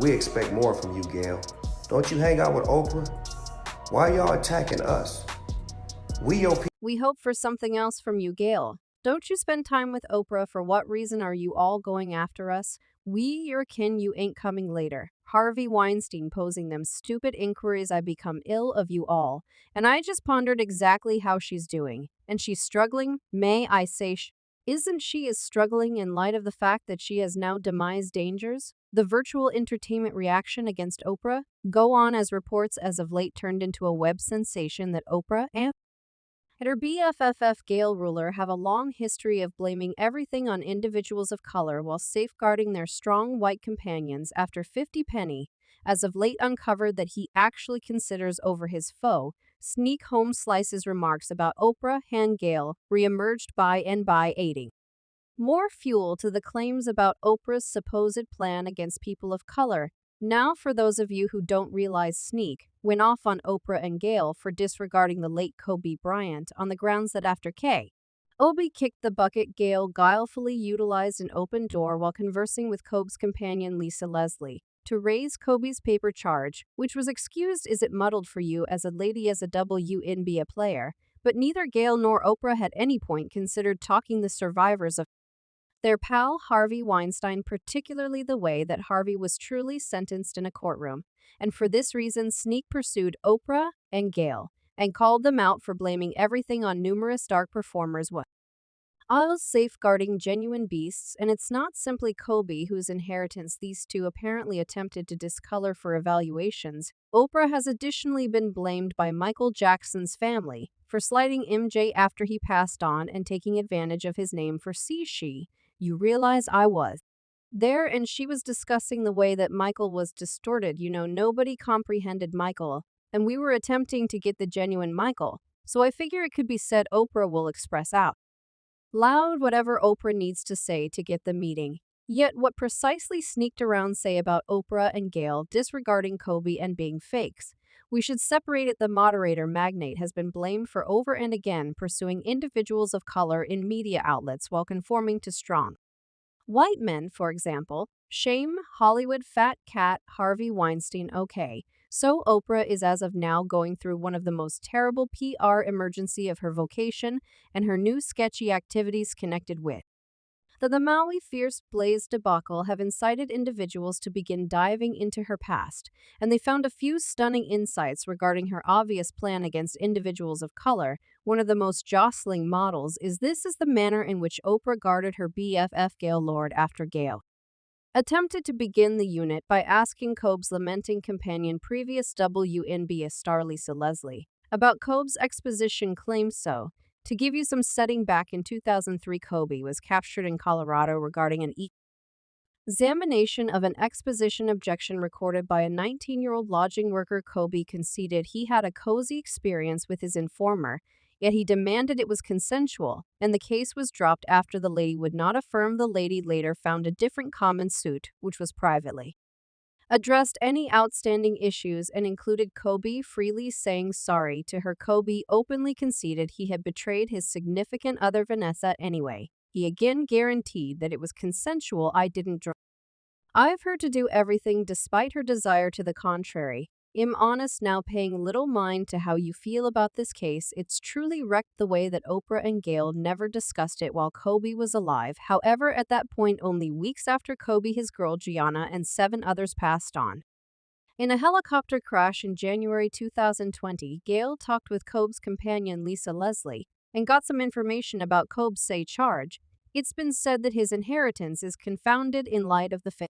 We expect more from you, Gayle. Don't you hang out with Oprah? Why y'all attacking us? We your people. We hope for something else from you, Gayle. Don't you spend time with Oprah? For what reason are you all going after us? We, your kin, you ain't coming later. Harvey Weinstein posing them stupid inquiries. I become ill of you all. And I just pondered exactly how she's doing. And she's struggling? May I say, isn't she as struggling in light of the fact that she has now demised dangers? The virtual entertainment reaction against Oprah go on as reports as of late turned into a web sensation that Oprah and her BFF Gayle Ruler have a long history of blaming everything on individuals of color while safeguarding their strong white companions after 50 Penny, as of late uncovered that he actually considers over his foe, sneak home slices remarks about Oprah and Gayle reemerged by aiding more fuel to the claims about Oprah's supposed plan against people of color. Now, for those of you who don't realize, Sneak went off on Oprah and Gayle for disregarding the late Kobe Bryant on the grounds that after Obi kicked the bucket, Gayle guilefully utilized an open door while conversing with Kobe's companion Lisa Leslie to raise Kobe's paper charge, which was excused as it muddled for you as a lady as a WNBA player, but neither Gayle nor Oprah had any point considered talking the survivors of their pal Harvey Weinstein, particularly the way that Harvey was truly sentenced in a courtroom. And for this reason, Sneak pursued Oprah and Gayle and called them out for blaming everything on numerous dark performers while safeguarding genuine beasts. And it's not simply Kobe whose inheritance these two apparently attempted to discolor for evaluations. Oprah has additionally been blamed by Michael Jackson's family for slighting MJ after he passed on and taking advantage of his name for she. You realize I was there and she was discussing the way that Michael was distorted. Nobody comprehended Michael, and we were attempting to get the genuine Michael. So I figure it could be said Oprah will express out loud whatever Oprah needs to say to get the meeting. Yet what precisely sneaked around say about Oprah and Gayle disregarding Kobe and being fakes? We should separate it. The moderator magnate has been blamed for over and again pursuing individuals of color in media outlets while conforming to strong white men, for example. Shame, Hollywood fat cat Harvey Weinstein. Okay, so Oprah is as of now going through one of the most terrible PR emergency of her vocation and her new sketchy activities connected with the Maui Fierce Blaze debacle have incited individuals to begin diving into her past, and they found a few stunning insights regarding her obvious plan against individuals of color. One of the most jostling models is the manner in which Oprah guarded her BFF Gayle Lord after Gayle attempted to begin the unit by asking Kobe's lamenting companion, previous WNBA star Lisa Leslie, about Kobe's exposition claims. To give you some setting, back in 2003, Kobe was captured in Colorado regarding an examination of an exposition objection recorded by a 19-year-old lodging worker. Kobe conceded he had a cozy experience with his informer, yet he demanded it was consensual, and the case was dropped after the lady would not affirm. The lady later found a different comment suit, which was privately addressed any outstanding issues and included Kobe freely saying sorry to her. Kobe openly conceded he had betrayed his significant other Vanessa anyway. He again guaranteed that it was consensual. I didn't drive. I've heard to do everything despite her desire to the contrary. I'm honest now, paying little mind to how you feel about this case. It's truly wrecked the way that Oprah and Gayle never discussed it while Kobe was alive. However, at that point, only weeks after Kobe, his girl Gianna, and 7 others passed on in a helicopter crash in January 2020, Gayle talked with Kobe's companion Lisa Leslie and got some information about Kobe's say charge. It's been said that his inheritance is confounded in light of the fact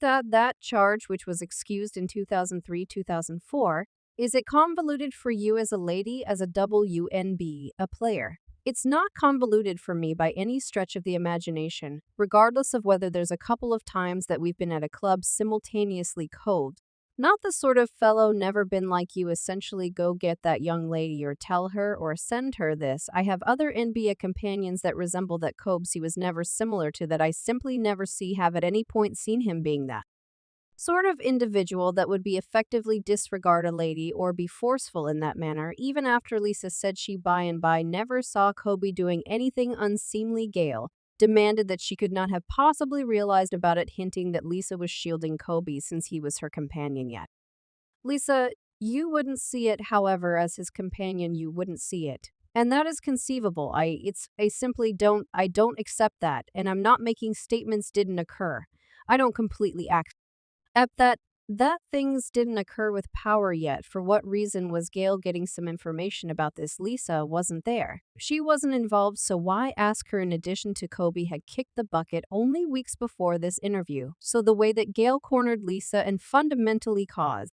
that charge, which was excused in 2003-2004, is it convoluted for you as a lady, as a WNB, a player? It's not convoluted for me by any stretch of the imagination, regardless of whether there's a couple of times that we've been at a club simultaneously coved. Not the sort of fellow never been like you, essentially go get that young lady or tell her or send her this. I have other NBA companions that resemble that Kobe's he was never similar to, that I simply never see have at any point seen him being that sort of individual that would be effectively disregard a lady or be forceful in that manner. Even after Lisa said she by and by never saw Kobe doing anything unseemly, Gayle demanded that she could not have possibly realized about it, hinting that Lisa was shielding Kobe since he was her companion yet. Lisa, you wouldn't see it, however, as his companion, you wouldn't see it. And that is conceivable. I simply don't accept that, and I'm not making statements didn't occur. I don't completely accept that things didn't occur with power yet. For what reason was Gail getting some information about this? Lisa wasn't there. She wasn't involved, so why ask her? In addition to Kobe had kicked the bucket only weeks before this interview, so the way that Gail cornered Lisa and fundamentally caused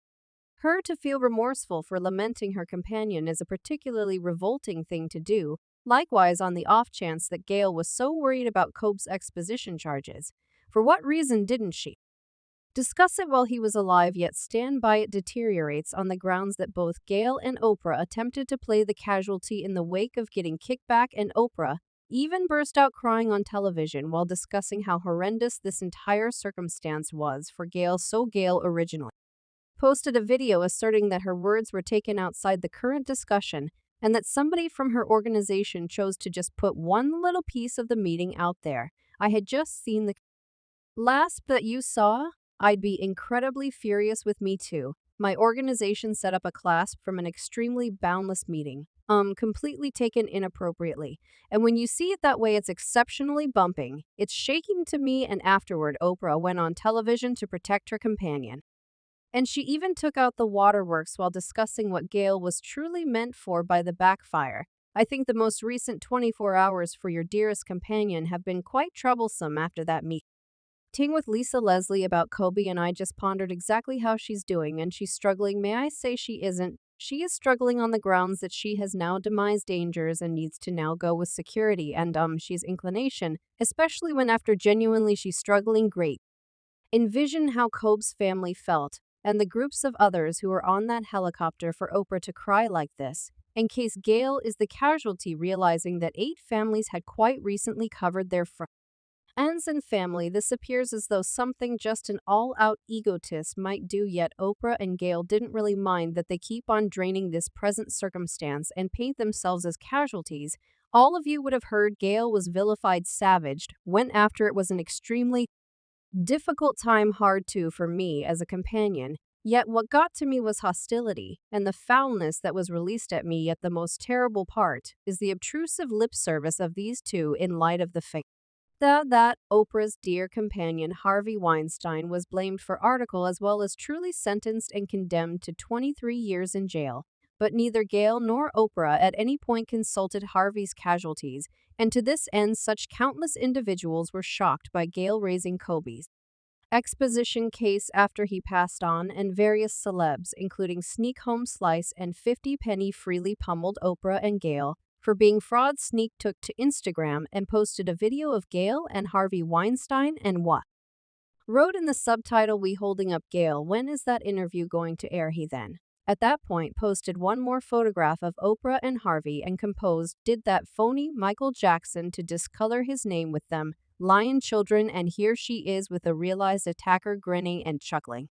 her to feel remorseful for lamenting her companion is a particularly revolting thing to do. Likewise, on the off chance that Gail was so worried about Kobe's exposition charges, for what reason didn't she discuss it while he was alive, yet stand by it? Deteriorates on the grounds that both Gail and Oprah attempted to play the casualty in the wake of getting kickback, and Oprah even burst out crying on television while discussing how horrendous this entire circumstance was for Gail. So Gail originally posted a video asserting that her words were taken outside the current discussion and that somebody from her organization chose to just put one little piece of the meeting out there. I had just seen the last that you saw. I'd be incredibly furious with me too. My organization set up a clasp from an extremely boundless meeting. Completely taken inappropriately. And when you see it that way, it's exceptionally bumping. It's shaking to me. And afterward, Oprah went on television to protect her companion. And she even took out the waterworks while discussing what Gail was truly meant for by the backfire. I think the most recent 24 hours for your dearest companion have been quite troublesome after that meeting with Lisa Leslie about Kobe, and I just pondered exactly how she's doing, and she's struggling. May I say she isn't? She is struggling on the grounds that she has now demised dangers and needs to now go with security and she's inclination, especially when after genuinely she's struggling great. Envision how Kobe's family felt, and the groups of others who were on that helicopter for Oprah to cry like this, in case Gail is the casualty, realizing that 8 families had quite recently covered their friends and family. This appears as though something just an all-out egotist might do, yet Oprah and Gail didn't really mind that they keep on draining this present circumstance and paint themselves as casualties. All of you would have heard Gail was vilified, savaged, went after. It was an extremely difficult time, hard too for me as a companion. Yet what got to me was hostility and the foulness that was released at me. Yet the most terrible part is the obtrusive lip service of these two in light of the fact that Oprah's dear companion Harvey Weinstein was blamed for article as well as truly sentenced and condemned to 23 years in jail. But neither Gail nor Oprah at any point consulted Harvey's casualties, and to this end such countless individuals were shocked by Gail raising Kobe's exposition case after he passed on, and various celebs, including Sneak Home Slice and 50 Penny, freely pummeled Oprah and Gail for being frauds. Sneak took to Instagram and posted a video of Gail and Harvey Weinstein and what wrote in the subtitle, "We holding up Gail. When is that interview going to air?" He then, at that point, posted one more photograph of Oprah and Harvey and composed, "Did that phony Michael Jackson to discolor his name with them lion children, and here she is with a realized attacker grinning and chuckling."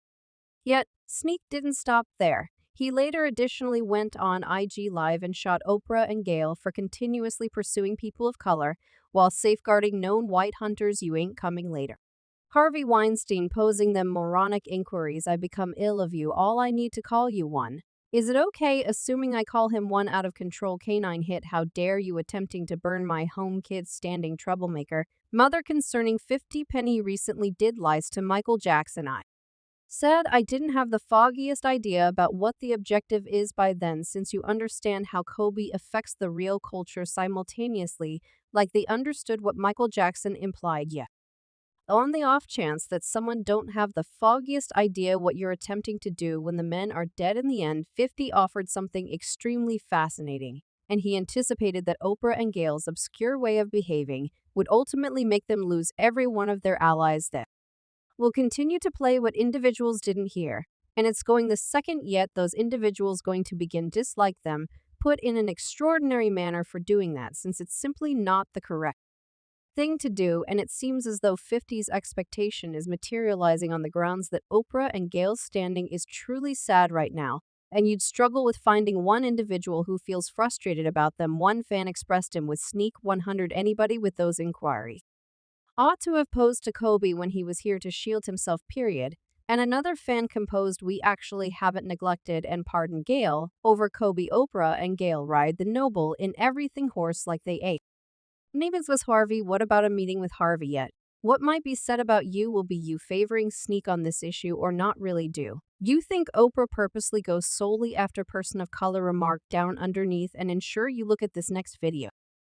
Yet, Sneak didn't stop there. He later additionally went on IG Live and shot Oprah and Gail for continuously pursuing people of color while safeguarding known white hunters. You ain't coming later. Harvey Weinstein posing them moronic inquiries. "I become ill of you. All I need to call you one. Is it okay assuming I call him one out of control canine hit? How dare you attempting to burn my home, kids standing troublemaker. Mother concerning 50 Penny recently did lies to Michael Jackson. I said I didn't have the foggiest idea about what the objective is by then, since you understand how Kobe affects the real culture simultaneously, like they understood what Michael Jackson implied. Yeah. On the off chance that someone don't have the foggiest idea what you're attempting to do when the men are dead in the end, 50 offered something extremely fascinating, and he anticipated that Oprah and Gail's obscure way of behaving would ultimately make them lose every one of their allies that will continue to play what individuals didn't hear, and it's going the second yet those individuals going to begin dislike them, put in an extraordinary manner for doing that, since it's simply not the correct thing to do, and it seems as though 50's expectation is materializing on the grounds that Oprah and Gail's standing is truly sad right now, and you'd struggle with finding one individual who feels frustrated about them. One fan expressed him with Sneak 100 anybody with those inquiries Ought to have posed to Kobe when he was here to shield himself, period. And another fan composed, we actually haven't neglected and pardoned Gayle over Kobe. Oprah and Gayle ride the noble in everything horse like they ate. Neighbors with Harvey, what about a meeting with Harvey yet? What might be said about you will be you favoring Sneak on this issue or not really do. You think Oprah purposely goes solely after person of color? Remark down underneath and ensure you look at this next video.